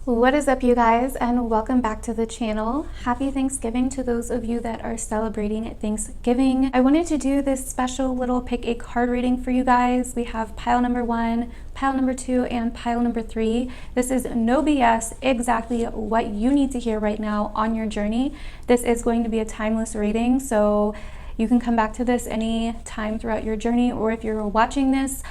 What is up, you guys, and welcome back to the channel. Happy Thanksgiving to those of you that are celebrating Thanksgiving. I wanted to do this special little pick a card reading for you guys. We have pile number 1, pile number 2, and pile number 3. This is no BS, exactly what you need to hear right now on your journey. This is going to be a timeless reading, so you can come back to this any time throughout your journey, or if you're watching this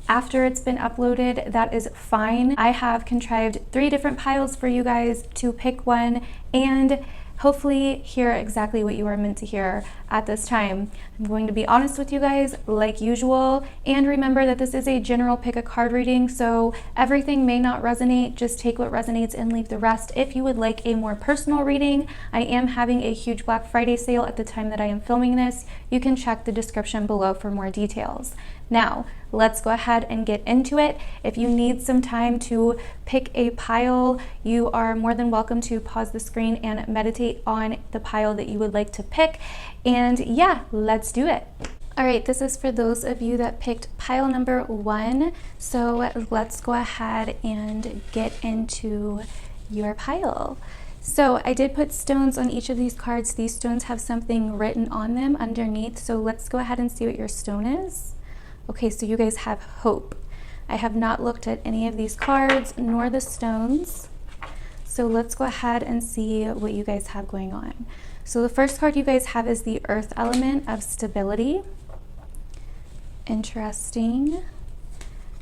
after it's been uploaded, that is fine. I have contrived 3 different piles for you guys to pick one and hopefully hear exactly what you are meant to hear at this time. I'm going to be honest with you guys like usual, and remember that this is a general pick a card reading, so everything may not resonate. Just take what resonates and leave the rest. If you would like a more personal reading, I am having a huge Black Friday sale at the time that I am filming this. You can check the description below for more details. Now, let's go ahead and get into it. If you need some time to pick a pile, you are more than welcome to pause the screen and meditate on the pile that you would like to pick. And yeah, let's do it. All right, this is for those of you that picked pile number 1. So let's go ahead and get into your pile. So I did put stones on each of these cards. These stones have something written on them underneath. So let's go ahead and see what your stone is. Okay, so you guys have hope. I have not looked at any of these cards nor the stones. So let's go ahead and see what you guys have going on. So the first card you guys have is the earth element of stability. Interesting.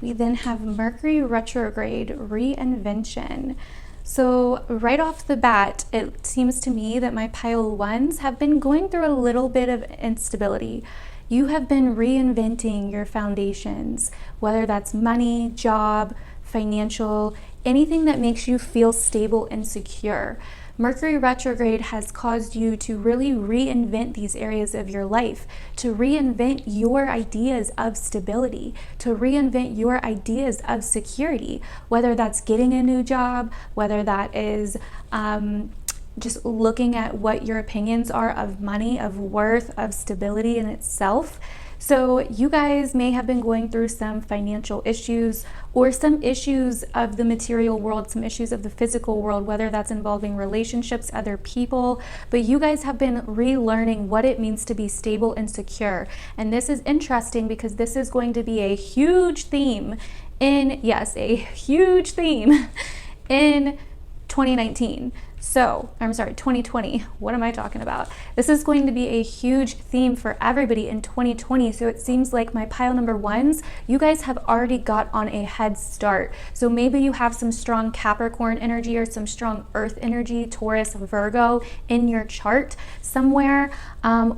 We then have Mercury retrograde, reinvention. So right off the bat, it seems to me that my pile 1s have been going through a little bit of instability. You have been reinventing your foundations, whether that's money, job, financial, anything that makes you feel stable and secure. Mercury retrograde has caused you to really reinvent these areas of your life, to reinvent your ideas of stability, to reinvent your ideas of security, whether that's getting a new job, whether that is just looking at what your opinions are of money, of worth, of stability in itself. So you guys may have been going through some financial issues or some issues of the material world, some issues of the physical world, whether that's involving relationships, other people, but you guys have been relearning what it means to be stable and secure. And this is interesting because this is going to be a huge theme in, yes, a huge theme in 2019. So, I'm sorry, 2020. What am I talking about? This is going to be a huge theme for everybody in 2020. So it seems like my pile number 1s, you guys have already got on a head start. So maybe you have some strong Capricorn energy or some strong Earth energy, Taurus, Virgo in your chart somewhere.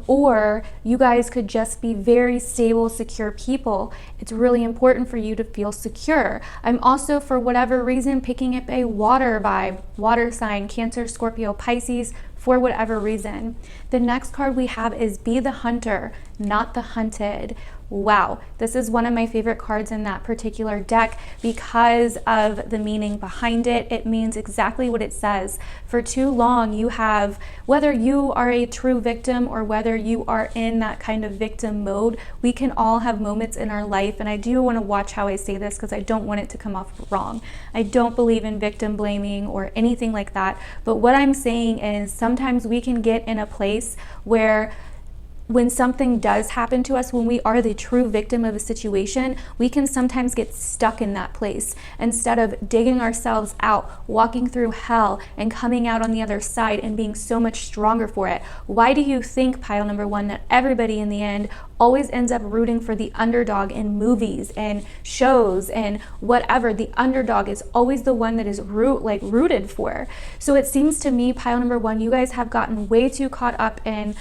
Or you guys could just be very stable, secure people. It's really important for you to feel secure. I'm also, for whatever reason, picking up a water vibe, water sign, Cancer, Scorpio, Pisces, for whatever reason. The next card we have is Be the Hunter, Not the Hunted. Wow, this is one of my favorite cards in that particular deck because of the meaning behind it. It means exactly what it says. For too long, you have, whether you are a true victim or whether you are in that kind of victim mode, we can all have moments in our life, and I do want to watch how I say this because I don't want it to come off wrong. I don't believe in victim blaming or anything like that, but what I'm saying is sometimes we can get in a place where when something does happen to us, when we are the true victim of a situation, we can sometimes get stuck in that place. Instead of digging ourselves out, walking through hell, and coming out on the other side and being so much stronger for it. Why do you think, pile number 1, that everybody in the end always ends up rooting for the underdog in movies and shows and whatever? The underdog is always the one that is rooted for. So it seems to me, pile number 1, you guys have gotten way too caught up in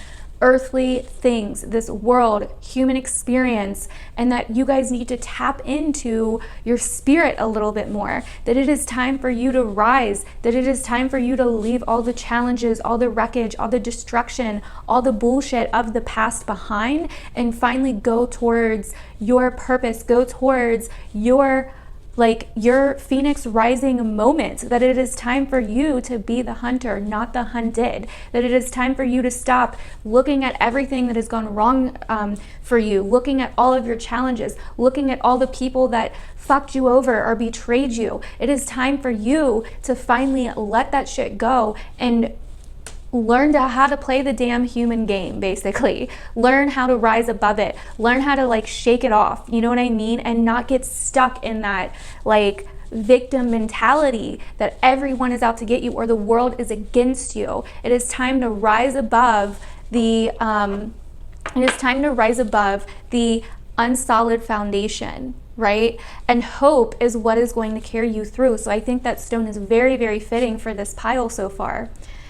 earthly things, this world, human experience, and that you guys need to tap into your spirit a little bit more, that it is time for you to rise, that it is time for you to leave all the challenges, all the wreckage, all the destruction, all the bullshit of the past behind, and finally go towards your purpose, go towards your like your phoenix rising moment, that it is time for you to be the hunter, not the hunted, that it is time for you to stop looking at everything that has gone wrong for you, looking at all of your challenges, looking at all the people that fucked you over or betrayed you. It is time for you to finally let that shit go and learn how to play the damn human game, basically. Learn how to rise above it. Learn how to like shake it off, you know what I mean? And not get stuck in that like victim mentality that everyone is out to get you or the world is against you. It is time to rise above the unsolid foundation, right? And hope is what is going to carry you through. So I think that stone is very, very fitting for this pile so far.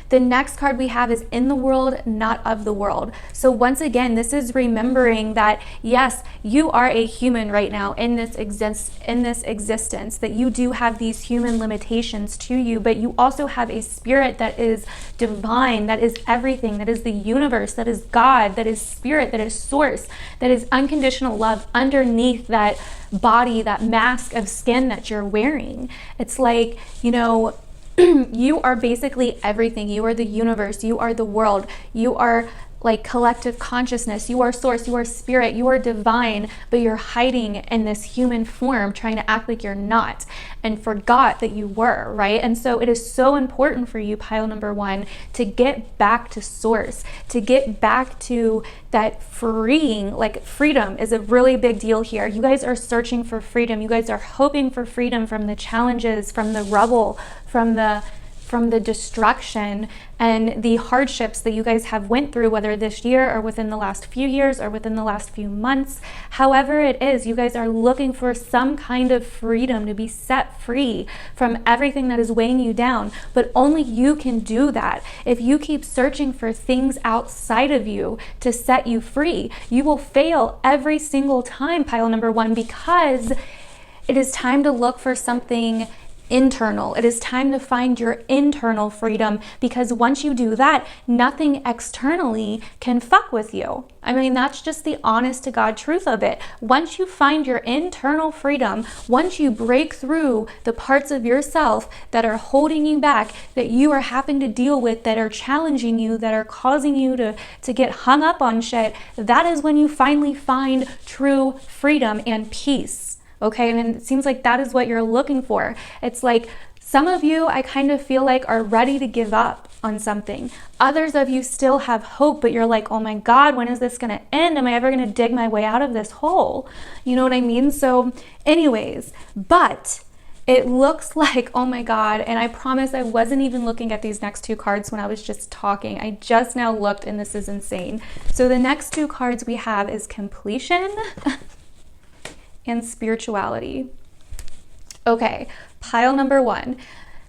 The next card we have is in the world, not of the world. So once again, this is remembering that, yes, you are a human right now in this existence, that you do have these human limitations to you, but you also have a spirit that is divine, that is everything, that is the universe, that is God, that is spirit, that is source, that is unconditional love underneath that body, that mask of skin that you're wearing. It's like, you know, you are basically everything. You are the universe. You are the world. You are like collective consciousness. You are source. You are spirit. You are divine, but you're hiding in this human form, trying to act like you're not, and forgot that you were, right? And so it is so important for you, pile number one, to get back to source, to get back to that freeing, like freedom is a really big deal here. You guys are searching for freedom. You guys are hoping for freedom from the challenges, from the rubble, from the destruction and the hardships that you guys have went through, whether this year or within the last few years or within the last few months. However it is, you guys are looking for some kind of freedom, to be set free from everything that is weighing you down. But only you can do that. If you keep searching for things outside of you to set you free, you will fail every single time, pile number one, because it is time to look for something internal. It is time to find your internal freedom, because once you do that, nothing externally can fuck with you. I mean, that's just the honest to God truth of it. Once you find your internal freedom, once you break through the parts of yourself that are holding you back, that you are having to deal with, that are challenging you, that are causing you to get hung up on shit, that is when you finally find true freedom and peace. Okay, and it seems like that is what you're looking for. It's like some of you, I kind of feel like, are ready to give up on something. Others of you still have hope, but you're like, oh my God, when is this going to end? Am I ever going to dig my way out of this hole? You know what I mean? So anyways, but it looks like, oh my God, and I promise I wasn't even looking at these next two cards when I was just talking. I just now looked, and this is insane. So the next two cards we have is completion and spirituality. Okay, pile number one.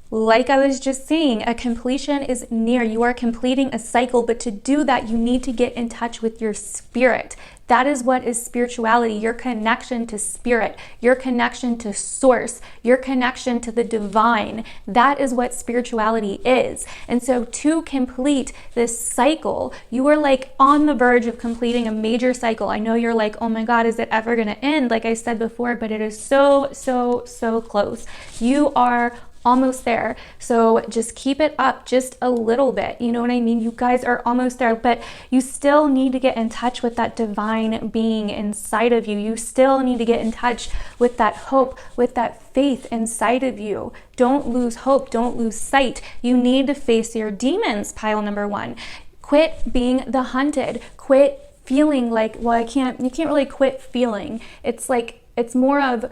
Like I was just saying, a completion is near. You are completing a cycle, but to do that, you need to get in touch with your spirit. That is what is spirituality, your connection to spirit, your connection to source, your connection to the divine. That is what spirituality is. And so to complete this cycle, you are like on the verge of completing a major cycle. I know you're like, oh my God, is it ever going to end? Like I said before, but it is so, so, so close. You are almost there. So just keep it up just a little bit. You know what I mean? You guys are almost there, but you still need to get in touch with that divine being inside of you. You still need to get in touch with that hope, with that faith inside of you. Don't lose hope. Don't lose sight. You need to face your demons, pile number one. Quit being the hunted. Quit feeling like, well, you can't really quit feeling. It's like, it's more of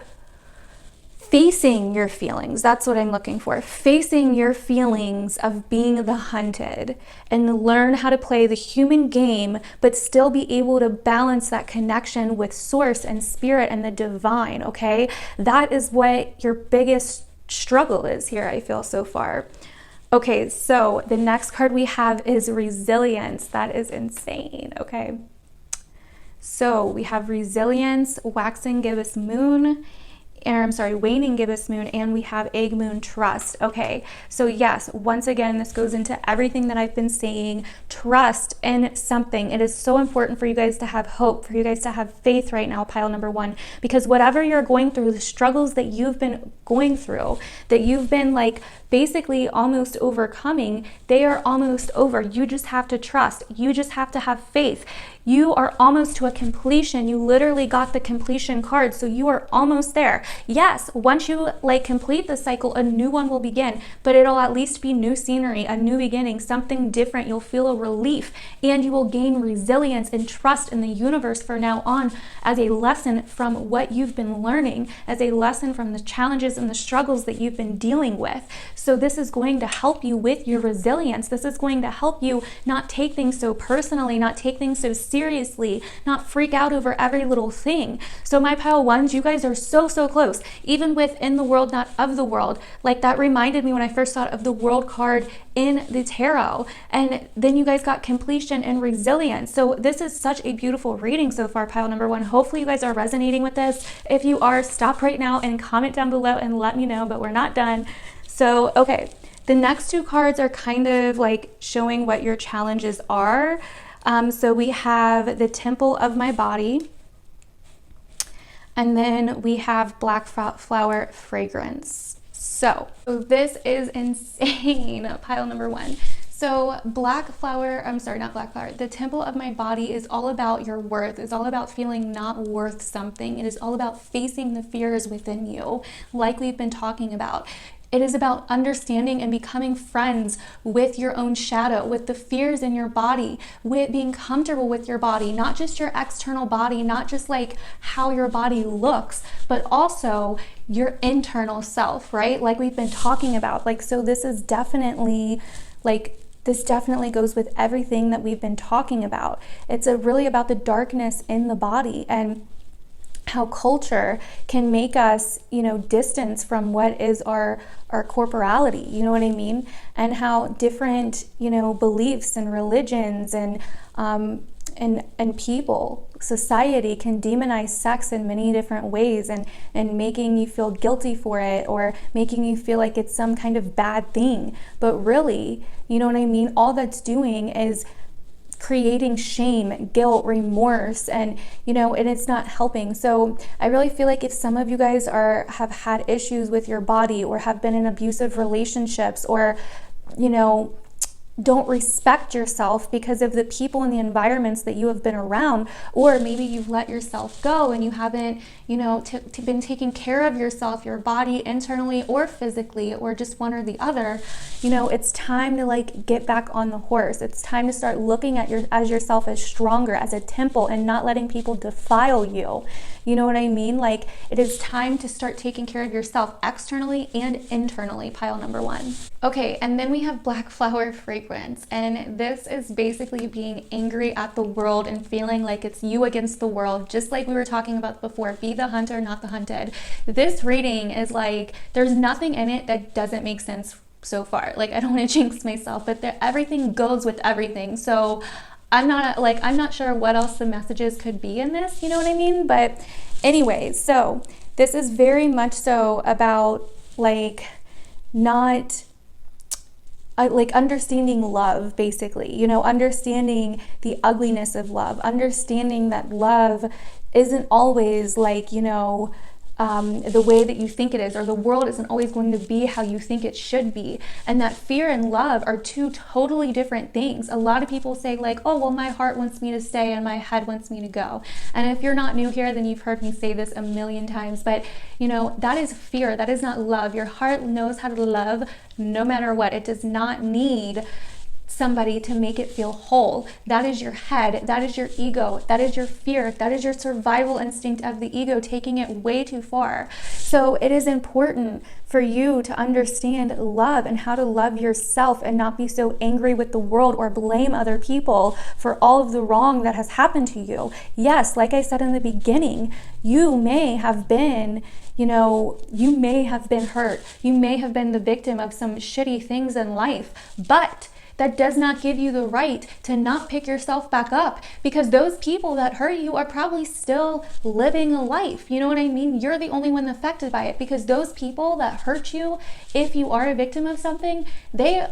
facing your feelings. That's what I'm looking for. Facing your feelings of being the hunted, and learn how to play the human game, but still be able to balance that connection with source and spirit and the divine, okay? That is what your biggest struggle is here, I feel, so far. Okay, so the next card we have is resilience. That is insane, okay? So we have resilience, waxing gibbous moon, waning gibbous moon, and we have egg moon trust. Okay, so yes, once again, this goes into everything that I've been saying. Trust in something. It is so important for you guys to have hope, for you guys to have faith right now, pile number one, because whatever you're going through, the struggles that you've been going through, that you've been like basically almost overcoming, they are almost over. You just have to trust. You just have to have faith. You are almost to a completion. You literally got the completion card, so you are almost there. Yes, once you like complete the cycle, a new one will begin, but it'll at least be new scenery, a new beginning, something different. You'll feel a relief, and you will gain resilience and trust in the universe from now on as a lesson from what you've been learning, as a lesson from the challenges and the struggles that you've been dealing with. So this is going to help you with your resilience. This is going to help you not take things so personally, not take things so seriously, not freak out over every little thing. So my pile ones, you guys are so close, even with in the world, not of the world. Like that reminded me when I first thought of the world card in the tarot, and then you guys got completion and resilience. So this is such a beautiful reading so far, pile number one. Hopefully you guys are resonating with this. If you are, stop right now and comment down below and let me know, but we're not done. So okay, the next two cards are kind of like showing what your challenges are. So we have the Temple of My Body, and then we have Black Flower Fragrance. So this is insane, pile number one. So the Temple of My Body is all about your worth. It's all about feeling not worth something. It is all about facing the fears within you, like we've been talking about. It is about understanding and becoming friends with your own shadow, with the fears in your body, with being comfortable with your body, not just your external body, not just like how your body looks, but also your internal self, right? Like we've been talking about. Like, so this is definitely like, this definitely goes with everything that we've been talking about. It's really about the darkness in the body, and how culture can make us, distance from what is our corporality, you know what I mean? And how different, beliefs and religions and people, society can demonize sex in many different ways, and making you feel guilty for it, or making you feel like it's some kind of bad thing. But really, you know what I mean? All that's doing is creating shame, guilt, remorse, and and it's not helping. So I really feel like if some of you guys have had issues with your body, or have been in abusive relationships, or don't respect yourself because of the people and the environments that you have been around, or maybe you've let yourself go and you haven't been taking care of yourself, your body, internally or physically, or just one or the other, it's time to like get back on the horse. It's time to start looking at yourself as stronger, as a temple, and not letting people defile you. You know what I mean? Like, it is time to start taking care of yourself externally and internally, pile number one. Okay, and then we have Black Flower Fragrance, and this is basically being angry at the world and feeling like it's you against the world, just like we were talking about before. Be the hunter, not the hunted. This reading is like, there's nothing in it that doesn't make sense so far. Like, I don't want to jinx myself, but everything goes with everything. So I'm not sure what else the messages could be in this, you know what I mean? But anyways, so this is very much so about like not like understanding love, basically, understanding the ugliness of love, understanding that love isn't always like, the way that you think it is, or the world isn't always going to be how you think it should be, and that fear and love are two totally different things. A lot of people say like, oh, well, my heart wants me to stay and my head wants me to go. And if you're not new here, then you've heard me say this a million times, but that is fear. That is not love. Your heart knows how to love no matter what. It does not need somebody to make it feel whole. That is your head, that is your ego, that is your fear, that is your survival instinct of the ego taking it way too far. So it is important for you to understand love and how to love yourself, and not be so angry with the world or blame other people for all of the wrong that has happened to you. Yes, like I said in the beginning, you may have been you may have been hurt. You may have been the victim of some shitty things in life, but that does not give you the right to not pick yourself back up, because those people that hurt you are probably still living a life. You know what I mean? You're the only one affected by it, because those people that hurt you, if you are a victim of something, they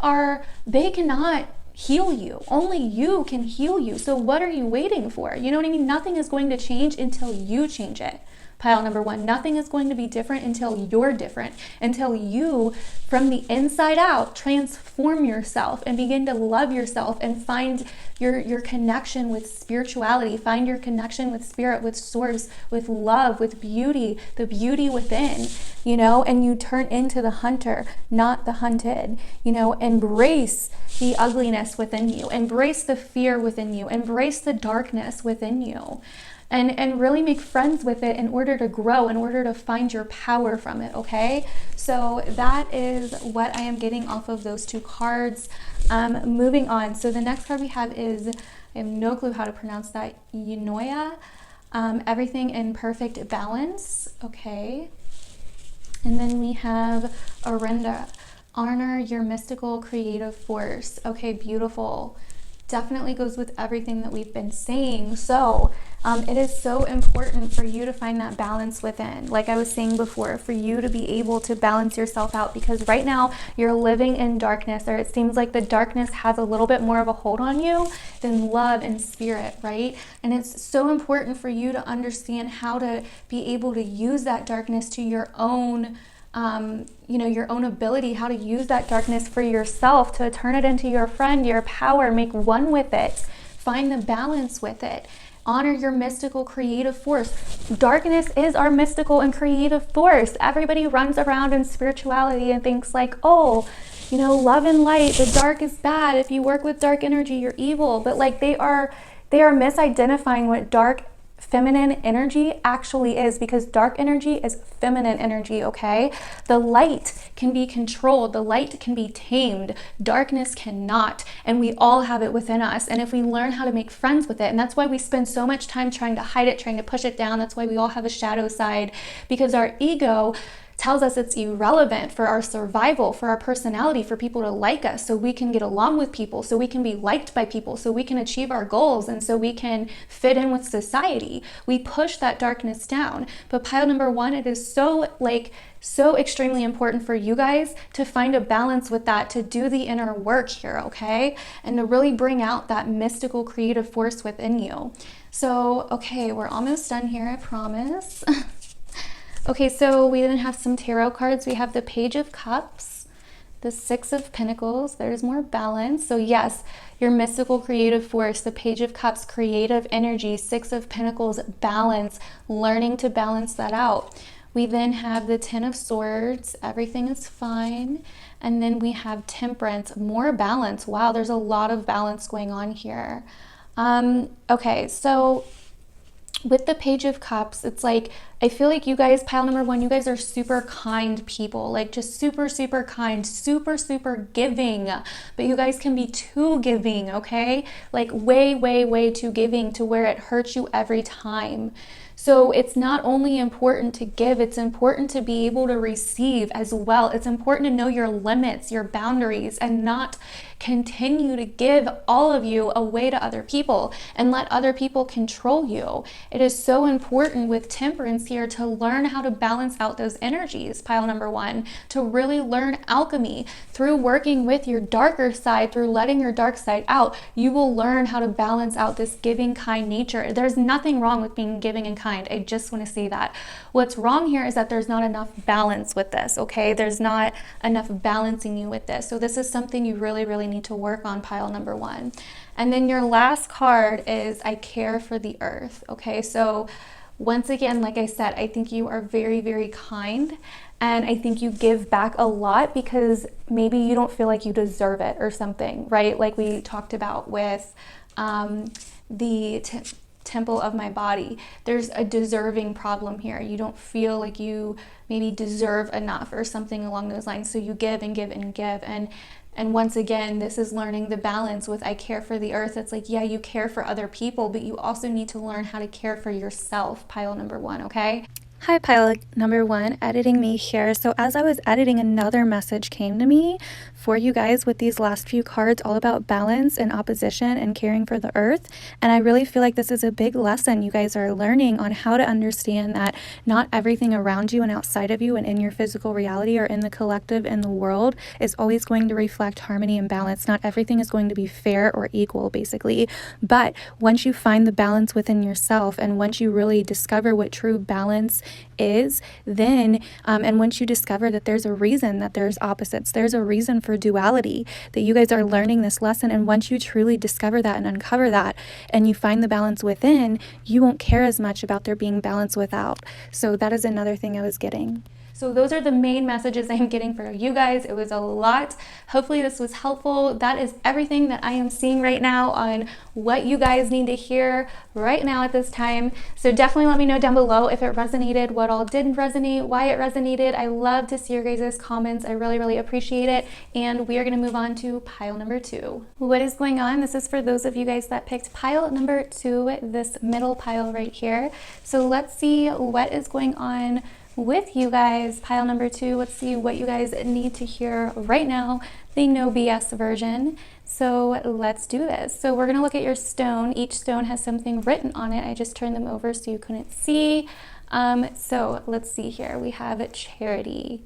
cannot heal you. Only you can heal you. So what are you waiting for? You know what I mean? Nothing is going to change until you change it. Pile number one, nothing is going to be different until you're different, until you, from the inside out, transform yourself and begin to love yourself and find your connection with spirituality, find your connection with spirit, with source, with love, with beauty, the beauty within, you know, and you turn into the hunter, not the hunted, you know. Embrace the ugliness within you, embrace the fear within you, embrace the darkness within you. And really make friends with it in order to grow, in order to find your power from it, okay? So that is what I am getting off of those two cards. Moving on. So the next card we have is, I have no clue how to pronounce that, Yunoya. Everything in perfect balance, okay? And then we have Arenda. Honor your mystical creative force. Okay, beautiful. Definitely goes with everything that we've been saying. So it is so important for you to find that balance within, like I was saying before, for you to be able to balance yourself out, because right now you're living in darkness, or it seems like the darkness has a little bit more of a hold on you than love and spirit, right? And it's so important for you to understand how to be able to use that darkness to your own you know, your own ability, how to use that darkness for yourself, to turn it into your friend, your power, make one with it, find the balance with it. Honor your mystical creative force. Darkness is our mystical and creative force. Everybody runs around in spirituality and thinks like, oh, you know, love and light, the dark is bad. If you work with dark energy, you're evil. But like they are misidentifying what dark feminine energy actually is, because dark energy is feminine energy, okay? The light can be controlled, the light can be tamed, darkness cannot, and we all have it within us. And if we learn how to make friends with it, and that's why we spend so much time trying to hide it, trying to push it down, that's why we all have a shadow side, because our ego tells us it's irrelevant for our survival, for our personality, for people to like us, so we can get along with people, so we can be liked by people, so we can achieve our goals, and so we can fit in with society. We push that darkness down. But pile number one, it is so extremely important for you guys to find a balance with that, to do the inner work here, okay? And to really bring out that mystical creative force within you. So, okay, we're almost done here, I promise. Okay, so we then have some tarot cards. We have the Page of Cups, the Six of Pentacles. There's more balance. So yes, your mystical creative force, the Page of Cups, creative energy, Six of Pentacles, balance, learning to balance that out. We then have the Ten of Swords, everything is fine. And then we have Temperance, more balance. Wow, there's a lot of balance going on here. Okay, so with the Page of Cups, it's like, I feel like you guys, pile number one, you guys are super kind people, like just super, super kind, super, super giving, but you guys can be too giving, okay? Like way, way, way too giving to where it hurts you every time. So it's not only important to give, it's important to be able to receive as well. It's important to know your limits, your boundaries, and not continue to give all of you away to other people and let other people control you. It is so important with Temperance here to learn how to balance out those energies, pile number one, to really learn alchemy through working with your darker side, through letting your dark side out. You will learn how to balance out this giving, kind nature. There's nothing wrong with being giving and kind. I just want to say that. What's wrong here is that there's not enough balance with this, okay? There's not enough balancing you with this. So this is something you really, really need to work on, pile number one. And then your last card is I care for the earth, okay? So once again, like I said, I think you are very, very kind, and I think you give back a lot because maybe you don't feel like you deserve it or something, right? Like we talked about with the temple of my body. There's a deserving problem here. You don't feel like you maybe deserve enough or something along those lines. So you give and give and give. And once again, this is learning the balance with I care for the earth. It's like, yeah, you care for other people, but you also need to learn how to care for yourself, pile number one, okay? Hi, pilot number one, editing me here. So as I was editing, another message came to me for you guys with these last few cards, all about balance and opposition and caring for the earth. And I really feel like this is a big lesson you guys are learning on how to understand that not everything around you and outside of you and in your physical reality or in the collective in the world is always going to reflect harmony and balance. Not everything is going to be fair or equal, basically. But once you find the balance within yourself and once you really discover what true balance is, then and once you discover that there's a reason that there's opposites, there's a reason for duality, that you guys are learning this lesson, and once you truly discover that and uncover that and you find the balance within, you won't care as much about there being balance without. So that is another thing I was getting. So those are the main messages I'm getting for you guys. It was a lot. Hopefully this was helpful. That is everything that I am seeing right now on what you guys need to hear right now at this time. So definitely let me know down below if it resonated, what all didn't resonate, why it resonated. I love to see your guys' comments. I really, really appreciate it. And we are going to move on to pile number 2. What is going on? This is for those of you guys that picked pile number 2, this middle pile right here. So let's see what is going on with you guys. Pile number 2, let's see what you guys need to hear right now, the no BS version. So let's do this. So we're going to look at your stone. Each stone has something written on it. I just turned them over so you couldn't see. So let's see here. We have charity.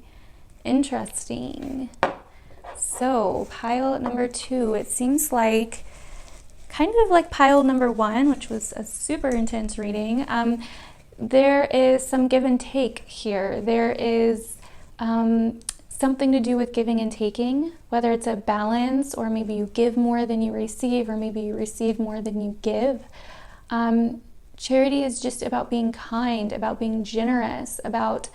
Interesting. So pile number 2, it seems like kind of like pile number 1, which was a super intense reading. There is some give and take here. There is something to do with giving and taking, whether it's a balance or maybe you give more than you receive or maybe you receive more than you give. Charity is just about being kind, about being generous, about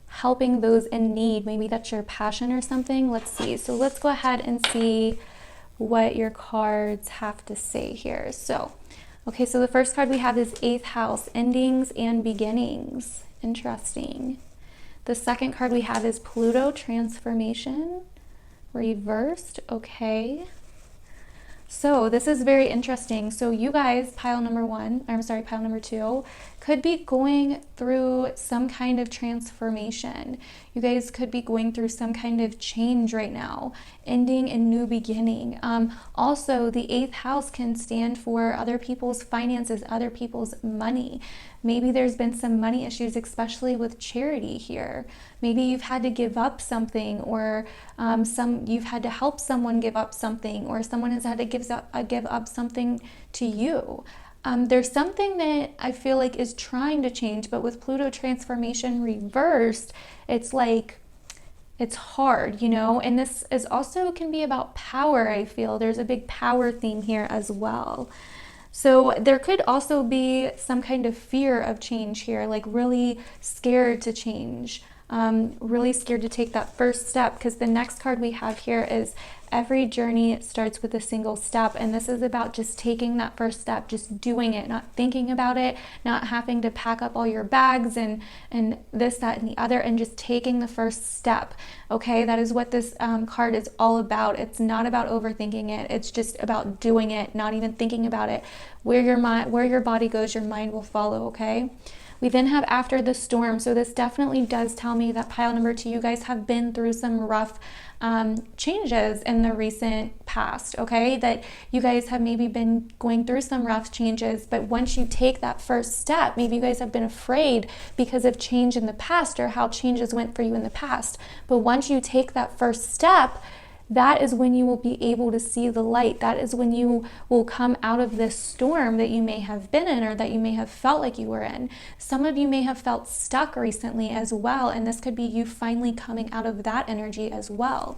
helping those in need. Maybe that's your passion or something. Let's see. So let's go ahead and see what your cards have to say here. So okay, so the first card we have is 8th house, endings and beginnings. Interesting. The second card we have is Pluto, transformation, reversed. Okay. So this is very interesting. So you guys, pile number 2, could be going through some kind of transformation. You guys could be going through some kind of change right now, ending and new beginning. Also, the 8th house can stand for other people's finances, other people's money. Maybe there's been some money issues, especially with charity here. Maybe you've had to give up something, or you've had to help someone give up something, or someone has had to give up something to you. There's something that I feel like is trying to change, but with Pluto transformation reversed, it's like it's hard, you know? And this is also can be about power, I feel. There's a big power theme here as well. So there could also be some kind of fear of change here, like really scared to change, really scared to take that first step, because the next card we have here is every journey starts with a single step, and this is about just taking that first step, just doing it, not thinking about it, not having to pack up all your bags and this, that, and the other, and just taking the first step. Okay, that is what this card is all about. It's not about overthinking it. It's just about doing it, not even thinking about it. Where your body goes, your mind will follow. Okay. We then have after the storm. So this definitely does tell me that pile number 2, you guys have been through some rough changes in the recent past, okay? That you guys have maybe been going through some rough changes, but once you take that first step, maybe you guys have been afraid because of change in the past or how changes went for you in the past. But once you take that first step, that is when you will be able to see the light. That is when you will come out of this storm that you may have been in or that you may have felt like you were in. Some of you may have felt stuck recently as well, and this could be you finally coming out of that energy as well.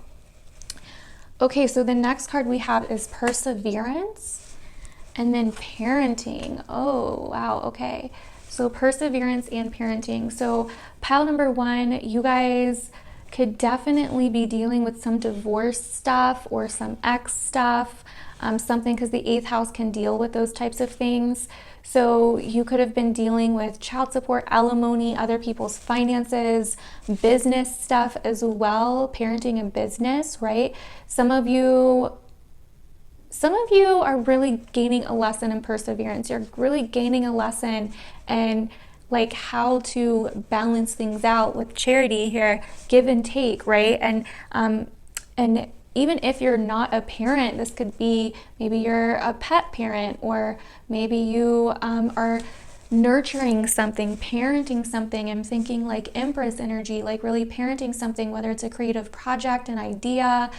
Okay, so the next card we have is perseverance and then parenting. Oh, wow, okay. So perseverance and parenting. So pile number 1, you guys could definitely be dealing with some divorce stuff or some ex stuff, something, because the 8th house can deal with those types of things. So you could have been dealing with child support, alimony, other people's finances, business stuff as well, parenting and business, right? Some of you are really gaining a lesson in perseverance. You're really gaining a lesson and like how to balance things out with charity here, give and take, right? And even if you're not a parent, this could be maybe you're a pet parent, or maybe you are nurturing something, parenting something. I'm thinking like Empress energy, like really parenting something, whether it's a creative project, an idea,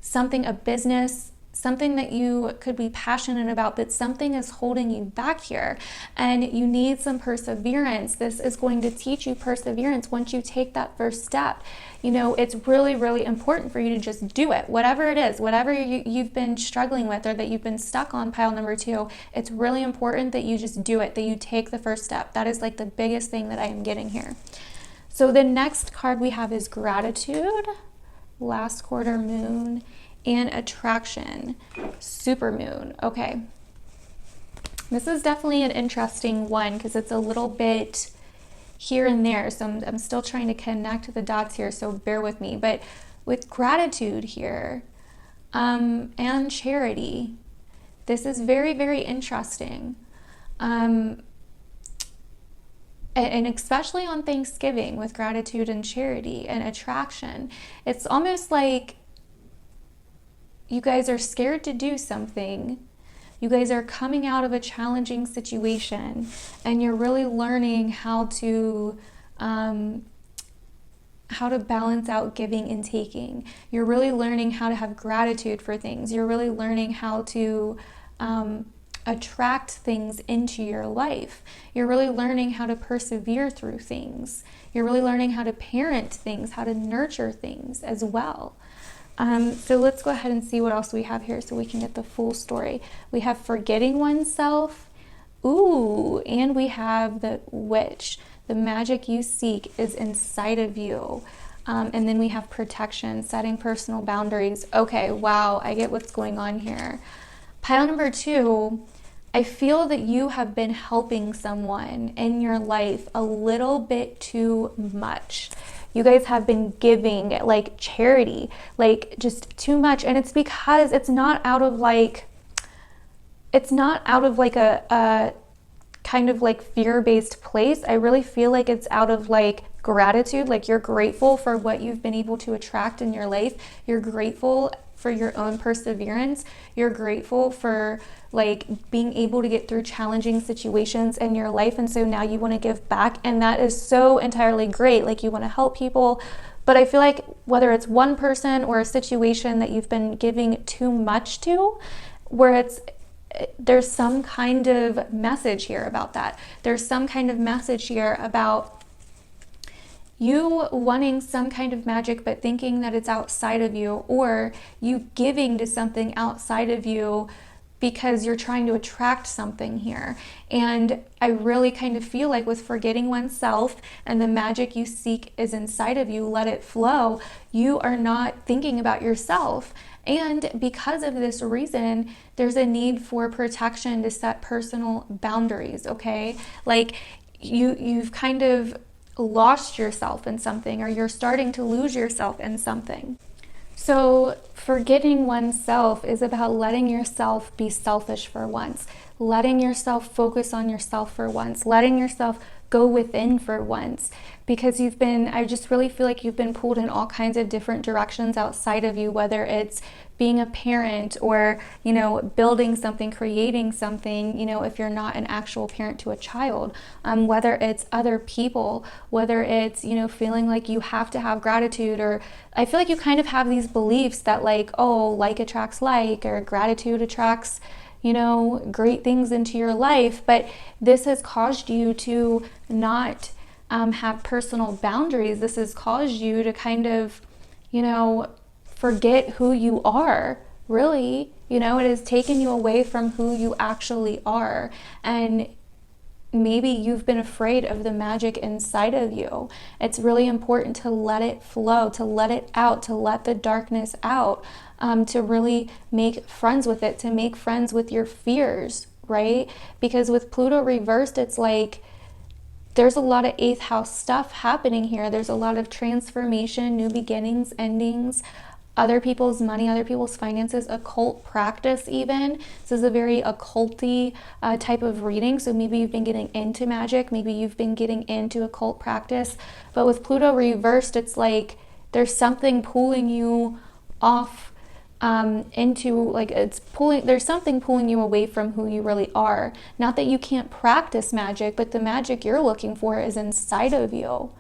something, a business, something that you could be passionate about, but something is holding you back here and you need some perseverance. This is going to teach you perseverance once you take that first step. You know, it's really, really important for you to just do it. Whatever it is, whatever you've been struggling with or that you've been stuck on, pile number 2, it's really important that you just do it, that you take the first step. That is like the biggest thing that I am getting here. So the next card we have is gratitude, last quarter moon, and attraction, super moon. Okay, this is definitely an interesting one because it's a little bit here and there, so I'm still trying to connect the dots here, so bear with me. But with gratitude here and charity, this is very, very interesting, and especially on Thanksgiving with gratitude and charity and attraction. It's almost like you guys are scared to do something. You guys are coming out of a challenging situation and you're really learning how to balance out giving and taking. You're really learning how to have gratitude for things. You're really learning how to attract things into your life. You're really learning how to persevere through things. You're really learning how to parent things, how to nurture things as well. So let's go ahead and see what else we have here so we can get the full story. We have forgetting oneself. Ooh, and we have the witch. The magic you seek is inside of you. And then we have protection, setting personal boundaries. Okay, wow, I get what's going on here. Pile number 2, I feel that you have been helping someone in your life a little bit too much. You guys have been giving like charity, like just too much. And it's because it's not out of like a kind of like fear-based place. I really feel like it's out of like gratitude. Like you're grateful for what you've been able to attract in your life. You're grateful for your own perseverance. You're grateful for like being able to get through challenging situations in your life, and so now you want to give back, and that is so entirely great. Like you want to help people, but I feel like whether it's one person or a situation that you've been giving too much to, where there's some kind of message here about that. There's some kind of message here about you wanting some kind of magic but thinking that it's outside of you, or you giving to something outside of you because you're trying to attract something here. And I really kind of feel like with forgetting oneself and the magic you seek is inside of you, let it flow, you are not thinking about yourself. And because of this reason, there's a need for protection to set personal boundaries, okay? Like you've kind of lost yourself in something, or you're starting to lose yourself in something. So forgetting oneself is about letting yourself be selfish for once, letting yourself focus on yourself for once, letting yourself go within for once, because I just really feel like you've been pulled in all kinds of different directions outside of you, whether it's being a parent or, building something, creating something, if you're not an actual parent to a child, whether it's other people, whether it's, feeling like you have to have gratitude, or I feel like you kind of have these beliefs that like, oh, like attracts like, or gratitude attracts great things into your life, but this has caused you to not have personal boundaries. This has caused you to kind of, forget who you are, really. It has taken you away from who you actually are. And maybe you've been afraid of the magic inside of you. It's really important to let it flow, to let it out, to let the darkness out, to really make friends with it, to make friends with your fears, right? Because with Pluto reversed, it's like there's a lot of 8th house stuff happening here. There's a lot of transformation, new beginnings, endings, other people's money, other people's finances, occult practice even. This is a very occulty type of reading. So maybe you've been getting into magic, maybe you've been getting into occult practice. But with Pluto reversed, it's like there's something pulling you off into, like, there's something pulling you away from who you really are. Not that you can't practice magic, but the magic you're looking for is inside of you,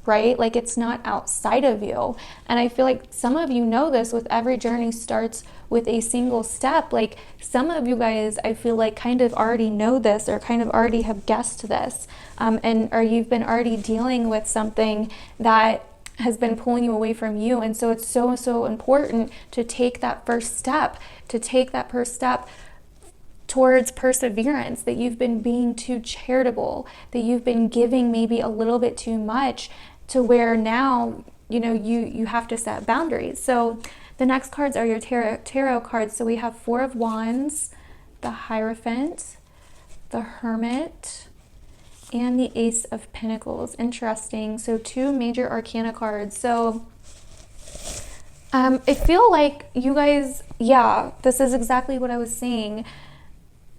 right? Like, it's not outside of you. And I feel like some of you know this. With every journey starts with a single step. Like, some of you guys, I feel like, kind of already know this, or kind of already have guessed this, or you've been already dealing with something that has been pulling you away from you. And so it's so important to take that first step, towards perseverance, that you've been being too charitable, that you've been giving maybe a little bit too much, to where now, you have to set boundaries. So the next cards are your tarot cards. So we have Four of Wands, the Hierophant, the Hermit, and the Ace of Pentacles. Interesting. So 2 major arcana cards. So I feel like you guys, this is exactly what I was saying.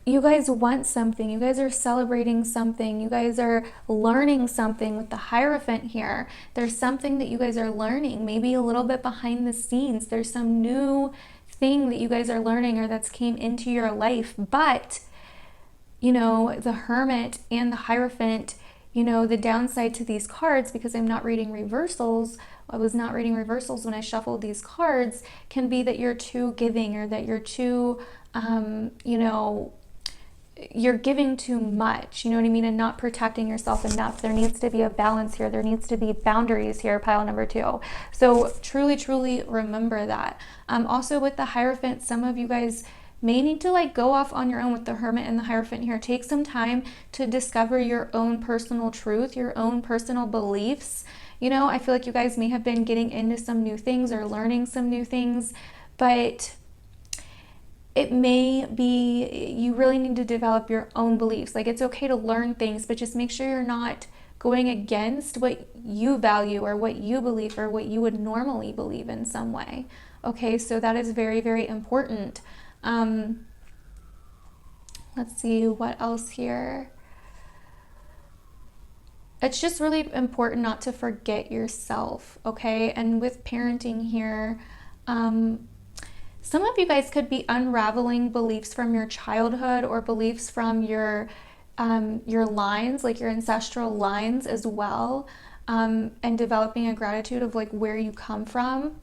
You guys want something. You guys are celebrating something. You guys are learning something with the Hierophant here. There's something that you guys are learning, maybe a little bit behind the scenes. There's some new thing that you guys are learning, or that's came into your life. But, the Hermit and the Hierophant, the downside to these cards, because I'm not reading reversals, I was not reading reversals when I shuffled these cards, can be that you're too giving, or that you're too, you're giving too much, you know what I mean, and not protecting yourself enough. There needs to be a balance here. There needs to be boundaries here, pile number 2. So truly remember that. Also with the Hierophant, some of you guys may need to go off on your own with the Hermit and the Hierophant here. Take some time to discover your own personal truth, your own personal beliefs. I feel like you guys may have been getting into some new things or learning some new things, but it may be you really need to develop your own beliefs. Like, it's okay to learn things, but just make sure you're not going against what you value, or what you believe, or what you would normally believe in some way. Okay, so that is very important. Let's see what else here. It's just really important not to forget yourself, okay? And with parenting here, some of you guys could be unraveling beliefs from your childhood, or beliefs from your lines, like your ancestral lines as well, and developing a gratitude of where you come from.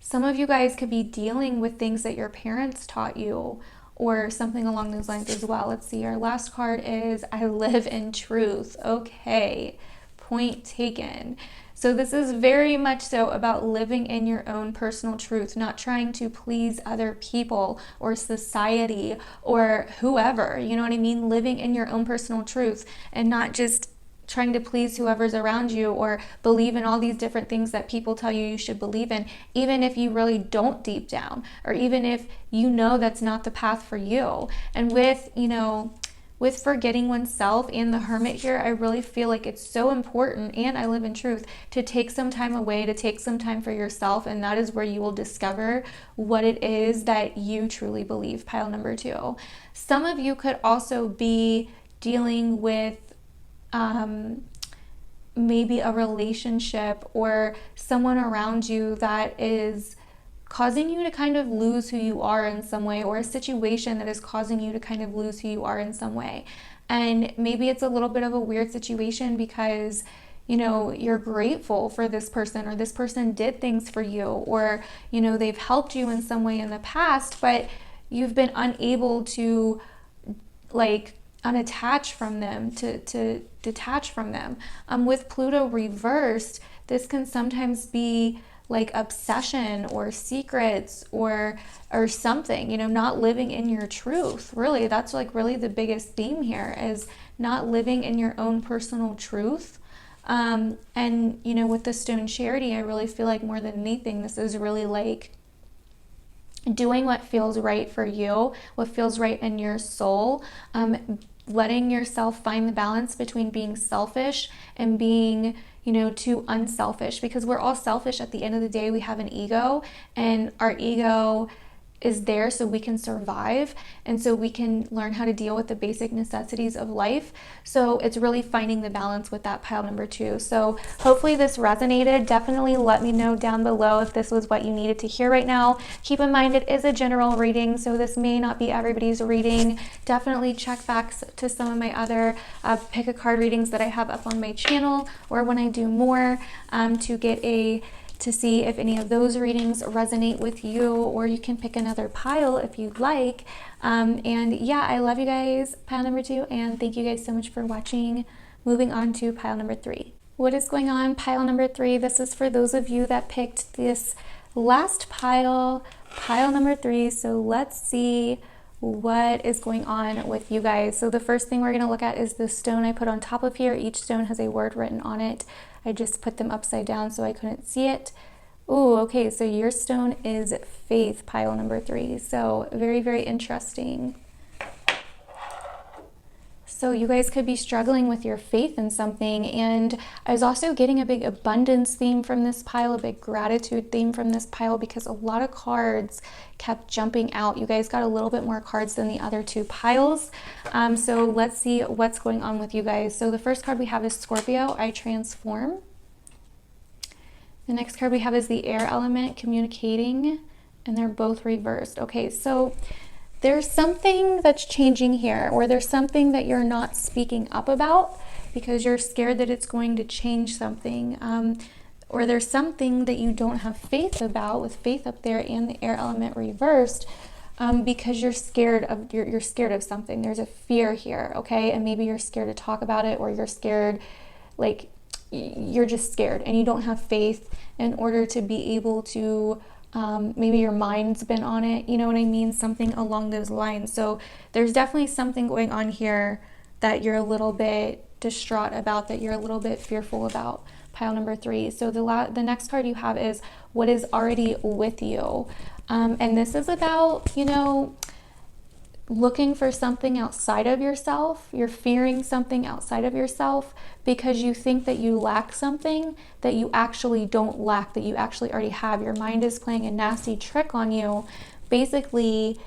Some of you guys could be dealing with things that your parents taught you, or something along those lines as well. Let's see, our last card is I live in truth. Okay, point taken. So this is very much so about living in your own personal truth, not trying to please other people or society or whoever, you know what I mean? Living in your own personal truth, and not just trying to please whoever's around you, or believe in all these different things that people tell you you should believe in, even if you really don't deep down, or even if that's not the path for you. And with forgetting oneself and the Hermit here, I really feel like it's so important, and I live in truth, to take some time away, to take some time for yourself, and that is where you will discover what it is that you truly believe, pile number 2. Some of you could also be dealing with maybe a relationship or someone around you that is causing you to kind of lose who you are in some way, or a situation that is causing you to kind of lose who you are in some way. And maybe it's a little bit of a weird situation because you're grateful for this person, or this person did things for you, or they've helped you in some way in the past, but you've been unable to unattach from them, to detach from them. With Pluto reversed, this can sometimes be obsession or secrets or something, not living in your truth. Really, that's really the biggest theme here, is not living in your own personal truth. And with the stone Charity, I really feel like more than anything, this is really doing what feels right for you, what feels right in your soul, letting yourself find the balance between being selfish and being, too unselfish, because we're all selfish at the end of the day. We have an ego, and our ego is there so we can survive, and so we can learn how to deal with the basic necessities of life. So it's really finding the balance with that pile number 2. So hopefully this resonated. Definitely let me know down below if this was what you needed to hear right now. Keep in mind, it is a general reading, so this may not be everybody's reading. Definitely check back to some of my other pick a card readings that I have up on my channel, or when I do more, to see if any of those readings resonate with you, or you can pick another pile if you'd like. And yeah, I love you guys, pile number 2, and thank you guys so much for watching. Moving on to pile number 3. What is going on, pile number 3? This is for those of you that picked this last pile, pile number 3. So let's see what is going on with you guys. So the first thing we're going to look at is the stone I put on top of here. Each stone has a word written on it. I just put them upside down so I couldn't see it. Oh, okay, so your stone is faith, pile number 3. So very, very interesting. So you guys could be struggling with your faith in something. And I was also getting a big abundance theme from this pile, a big gratitude theme from this pile, because a lot of cards kept jumping out. You guys got a little bit more cards than the other 2 piles. So let's see what's going on with you guys. So the first card we have is Scorpio, I transform. The next card we have is the air element, communicating, and they're both reversed. Okay, so there's something that's changing here, or there's something that you're not speaking up about because you're scared that it's going to change something, or there's something that you don't have faith about, with faith up there and the air element reversed, because you're scared of something. There's a fear here, okay? And maybe you're scared to talk about it, or you're scared, like you're just scared and you don't have faith in order to be able to maybe your mind's been on it, you know what I mean? Something along those lines. So there's definitely something going on here that you're a little bit distraught about, that you're a little bit fearful about, pile number 3. So the next card you have is what is already with you. And this is about, looking for something outside of yourself. You're fearing something outside of yourself because you think that you lack something that you actually don't lack, that you actually already have. Your mind is playing a nasty trick on you. Basically,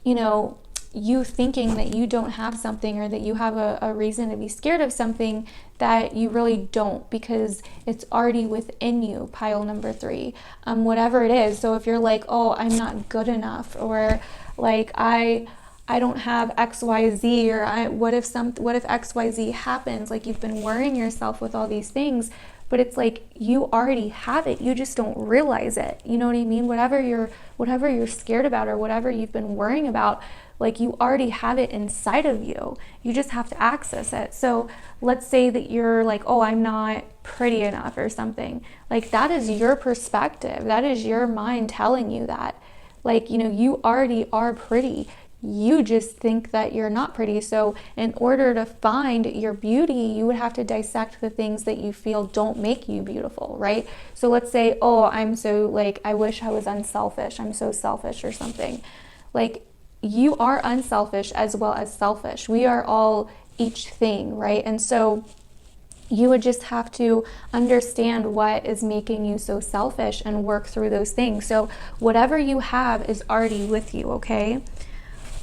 you thinking that you don't have something, or that you have a reason to be scared of something that you really don't, because it's already within you, pile number 3. Whatever it is. So if you're like, oh, I'm not good enough, or like I don't have XYZ, or what if XYZ happens? Like, you've been worrying yourself with all these things, but it's like you already have it. You just don't realize it. You know what I mean? Whatever you're scared about, or whatever you've been worrying about, like, you already have it inside of you. You just have to access it. So let's say that you're like, oh, I'm not pretty enough or something. Like, that is your perspective. That is your mind telling you that. Like, you already are pretty. You just think that you're not pretty. So in order to find your beauty, you would have to dissect the things that you feel don't make you beautiful, right? So let's say, oh, I'm so, I wish I was unselfish. I'm so selfish or something. Like, you are unselfish as well as selfish. We are all each thing, right? And so you would just have to understand what is making you so selfish and work through those things. So whatever you have is already with you, okay?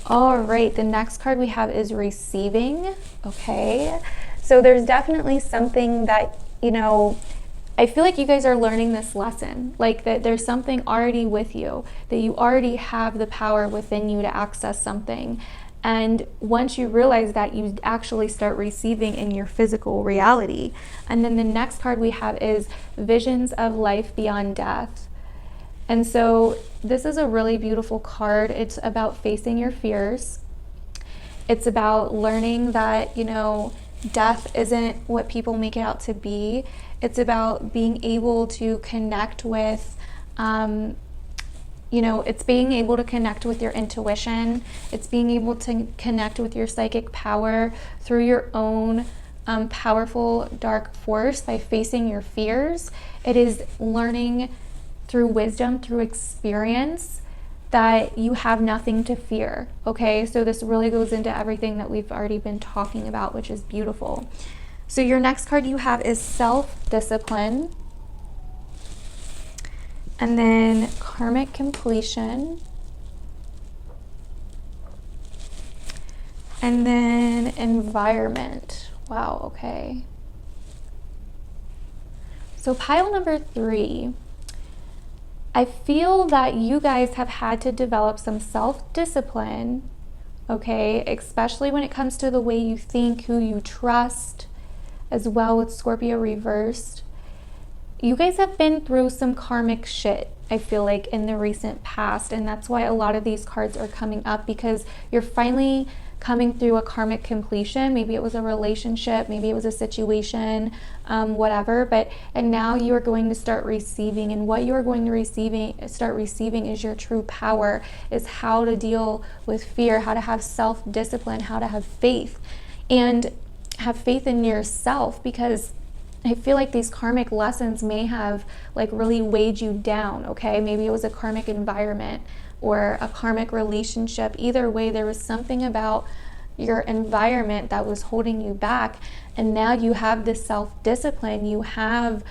All right, the next card we have is receiving, okay? So there's definitely something that, I feel like you guys are learning this lesson, like that there's something already with you, that you already have the power within you to access something. And once you realize that, you actually start receiving in your physical reality. And then the next card we have is visions of life beyond death. And so this is a really beautiful card. It's about facing your fears. It's about learning that, death isn't what people make it out to be. It's about being able to connect with, it's being able to connect with your intuition. It's being able to connect with your psychic power through your own powerful dark force by facing your fears. It is learning through wisdom, through experience, that you have nothing to fear, okay? So this really goes into everything that we've already been talking about, which is beautiful. So your next card you have is self-discipline, and then karmic completion, and then environment. Wow, okay. So pile number 3, I feel that you guys have had to develop some self-discipline, okay, especially when it comes to the way you think, who you trust, as well with Scorpio reversed. You guys have been through some karmic shit, I feel like, in the recent past, and that's why a lot of these cards are coming up, because you're finally coming through a karmic completion. Maybe it was a relationship, maybe it was a situation, whatever, and now you are going to start receiving, and what you are going to start receiving is your true power, is how to deal with fear, how to have self-discipline, how to have faith, and have faith in yourself, because I feel like these karmic lessons may have like really weighed you down, okay? Maybe it was a karmic environment or a karmic relationship. Either way, there was something about your environment that was holding you back, and now you have this self-discipline. You have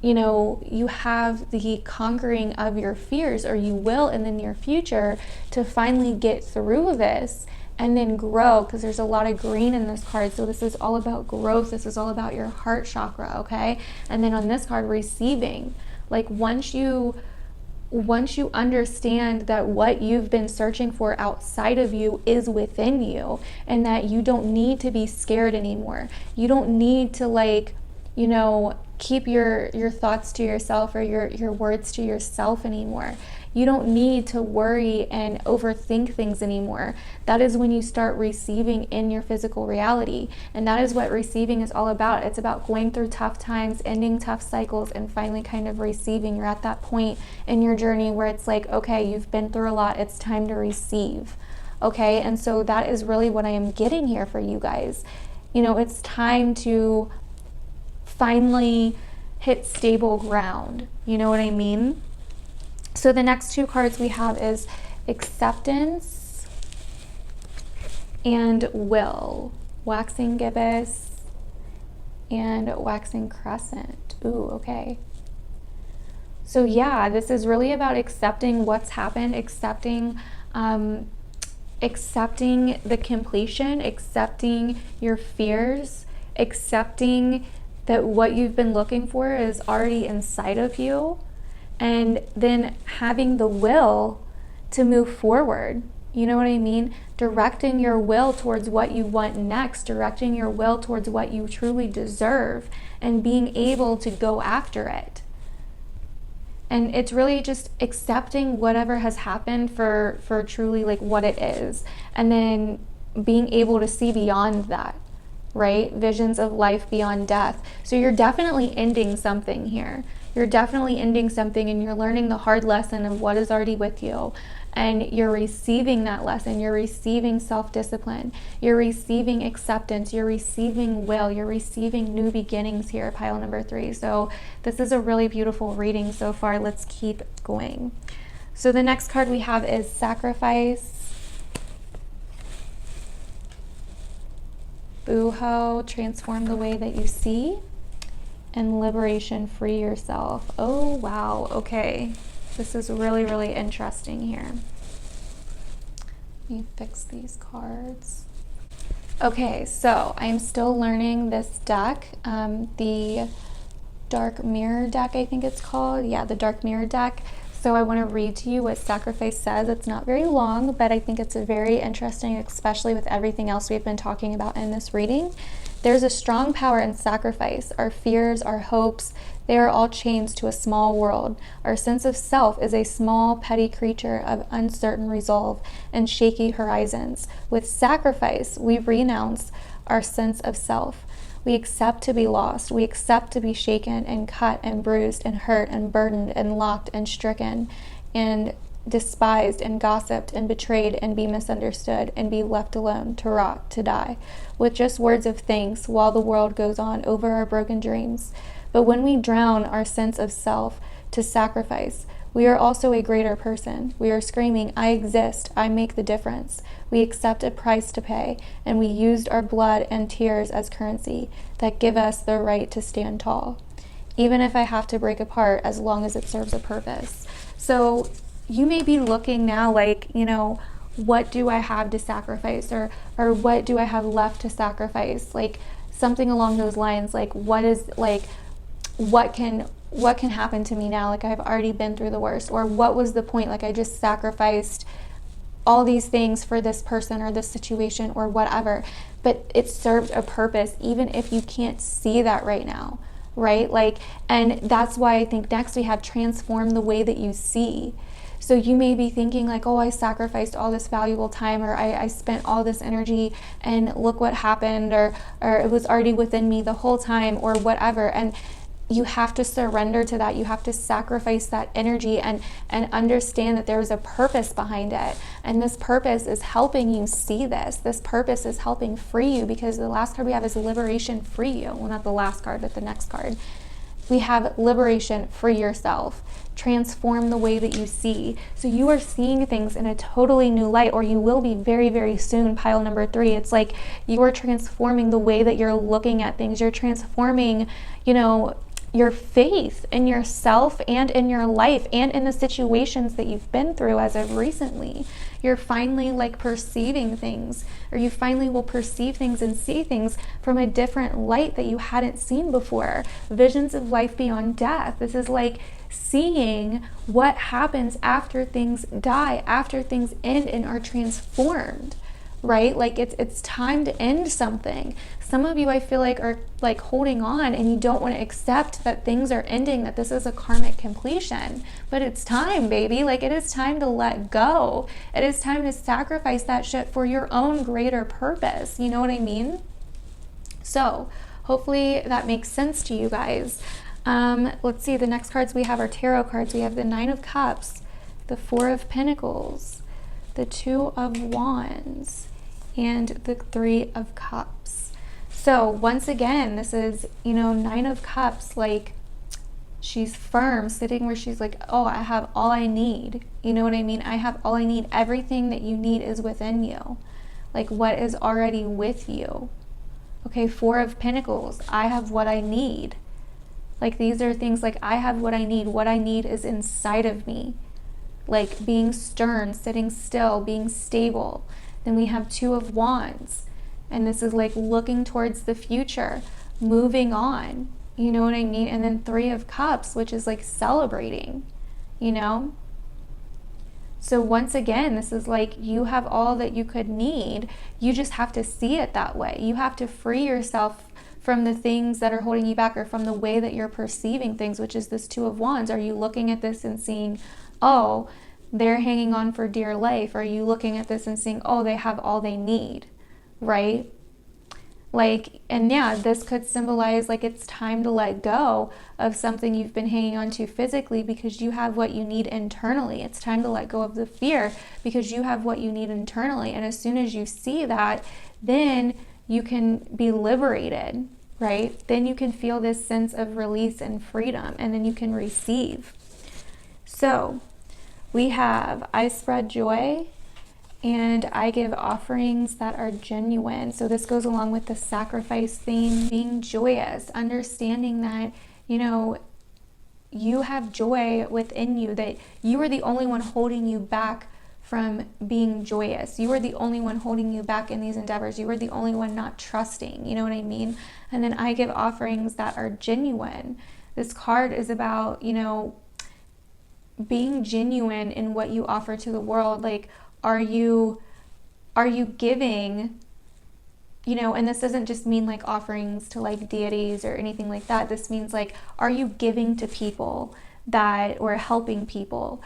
the conquering of your fears, or you will in the near future, to finally get through this and then grow, because there's a lot of green in this card. So this is all about growth. This is all about your heart chakra, okay? And then on this card, receiving. Like once you understand that what you've been searching for outside of you is within you, and that you don't need to be scared anymore. You don't need to keep your thoughts to yourself, or your words to yourself anymore. You don't need to worry and overthink things anymore. That is when you start receiving in your physical reality. And that is what receiving is all about. It's about going through tough times, ending tough cycles, and finally kind of receiving. You're at that point in your journey where it's like, okay, you've been through a lot. It's time to receive. Okay, and so that is really what I am getting here for you guys. It's time to finally hit stable ground. You know what I mean? So the next 2 cards we have is acceptance and will. Waxing gibbous and waxing crescent. Ooh, okay. So yeah, this is really about accepting what's happened, accepting the completion, accepting your fears, accepting that what you've been looking for is already inside of you, and then having the will to move forward. You know what I mean? Directing your will towards what you want next, directing your will towards what you truly deserve, and being able to go after it. And it's really just accepting whatever has happened for truly like what it is, and then being able to see beyond that, right? Visions of life beyond death. So you're definitely ending something here. You're definitely ending something, and you're learning the hard lesson of what is already with you. And you're receiving that lesson. You're receiving self-discipline. You're receiving acceptance. You're receiving will. You're receiving new beginnings here, pile number 3. So this is a really beautiful reading so far. Let's keep going. So the next card we have is sacrifice. Boo-ho, transform the way that you see. And liberation, free yourself. Oh, wow. Okay. This is really, really interesting here. Let me fix these cards. Okay, so I'm still learning this deck. The Dark Mirror deck, I think it's called. Yeah, the Dark Mirror deck. So I want to read to you what sacrifice says. It's not very long, but I think it's very interesting, especially with everything else we've been talking about in this reading. There's a strong power in sacrifice. Our fears, our hopes, they are all chains to a small world. Our sense of self is a small, petty creature of uncertain resolve and shaky horizons. With sacrifice, we renounce our sense of self. We accept to be lost. We accept to be shaken and cut and bruised and hurt and burdened and locked and stricken and despised and gossiped and betrayed and be misunderstood and be left alone to rot, to die, with just words of thanks while the world goes on over our broken dreams. But when we drown our sense of self to sacrifice, We are also a greater person. We are screaming, I exist, I make the difference. We accept a price to pay, and we used our blood and tears as currency that give us the right to stand tall. Even if I have to break apart, as long as it serves a purpose. So you may be looking now like, what do I have to sacrifice, or what do I have left to sacrifice? Like something along those lines, like what can happen to me now? Like I've already been through the worst, or what was the point? Like I just sacrificed all these things for this person or this situation or whatever, but it served a purpose, even if you can't see that right now, right? Like, and that's why I think next we have transform the way that you see. So you may be thinking like, oh, I sacrificed all this valuable time, or I spent all this energy and look what happened, or it was already within me the whole time, or whatever. And you have to surrender to that. You have to sacrifice that energy and understand that there is a purpose behind it. And this purpose is helping you see this. This purpose is helping free you, because the last card we have is liberation, free you. Well, not the last card, but the next card. We have liberation, free yourself, transform the way that you see. So you are seeing things in a totally new light, or you will be very, very soon, pile number 3. It's like you are transforming the way that you're looking at things. You're transforming, your faith in yourself and in your life and in the situations that you've been through as of recently. You're finally like perceiving things, or you finally will perceive things and see things from a different light that you hadn't seen before. Visions of life beyond death. This is like seeing what happens after things die, after things end and are transformed. Right? Like it's time to end something. Some of you, I feel like, are like holding on and you don't want to accept that things are ending, that this is a karmic completion. But it's time, baby. Like it is time to let go. It is time to sacrifice that shit for your own greater purpose. You know what I mean? So hopefully that makes sense to you guys. Let's see, the next cards we have are tarot cards. We have the 9 of Cups, the 4 of Pentacles, the 2 of Wands, and the 3 of Cups. So once again, this is, 9 of Cups, like she's firm, sitting where she's like, oh, I have all I need. You know what I mean? I have all I need. Everything that you need is within you. Like what is already with you. Okay, 4 of Pentacles, I have what I need. Like these are things like I have what I need. What I need is inside of me. Like being stern, sitting still, being stable. Then we have 2 of Wands, and this is like looking towards the future, moving on, you know what I mean? And then 3 of Cups, which is like celebrating, So once again, this is like you have all that you could need. You just have to see it that way. You have to free yourself from the things that are holding you back, or from the way that you're perceiving things, which is this 2 of Wands. Are you looking at this and seeing, oh, they're hanging on for dear life? Are you looking at this and seeing, oh, they have all they need, right? Like, and yeah, this could symbolize like it's time to let go of something you've been hanging on to physically, because you have what you need internally. It's time to let go of the fear because you have what you need internally. And as soon as you see that, then you can be liberated, right? Then you can feel this sense of release and freedom, and then you can receive. So we have, I spread joy and I give offerings that are genuine. So this goes along with the sacrifice theme, being joyous, understanding that, you have joy within you, that you are the only one holding you back from being joyous. You are the only one holding you back in these endeavors. You are the only one not trusting. You know what I mean? And then I give offerings that are genuine. This card is about, being genuine in what you offer to the world. Like, are you giving, and this doesn't just mean like offerings to like deities or anything like that. This means like, are you giving to people or helping people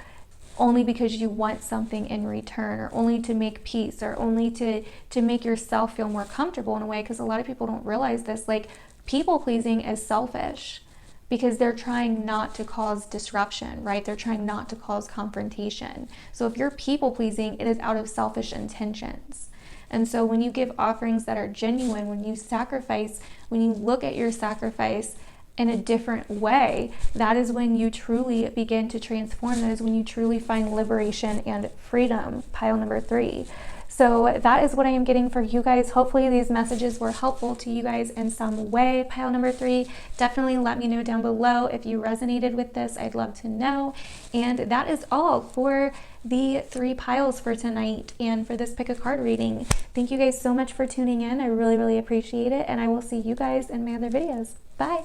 only because you want something in return, or only to make peace, or only to make yourself feel more comfortable in a way? Because a lot of people don't realize this. Like, people pleasing is selfish, because they're trying not to cause disruption, right? They're trying not to cause confrontation. So if you're people pleasing, it is out of selfish intentions. And so when you give offerings that are genuine, when you sacrifice, when you look at your sacrifice in a different way, that is when you truly begin to transform. That is when you truly find liberation and freedom, pile number 3. So that is what I am getting for you guys. Hopefully these messages were helpful to you guys in some way. Pile number 3, definitely let me know down below if you resonated with this. I'd love to know. And that is all for the 3 piles for tonight and for this pick a card reading. Thank you guys so much for tuning in. I really, really appreciate it. And I will see you guys in my other videos. Bye.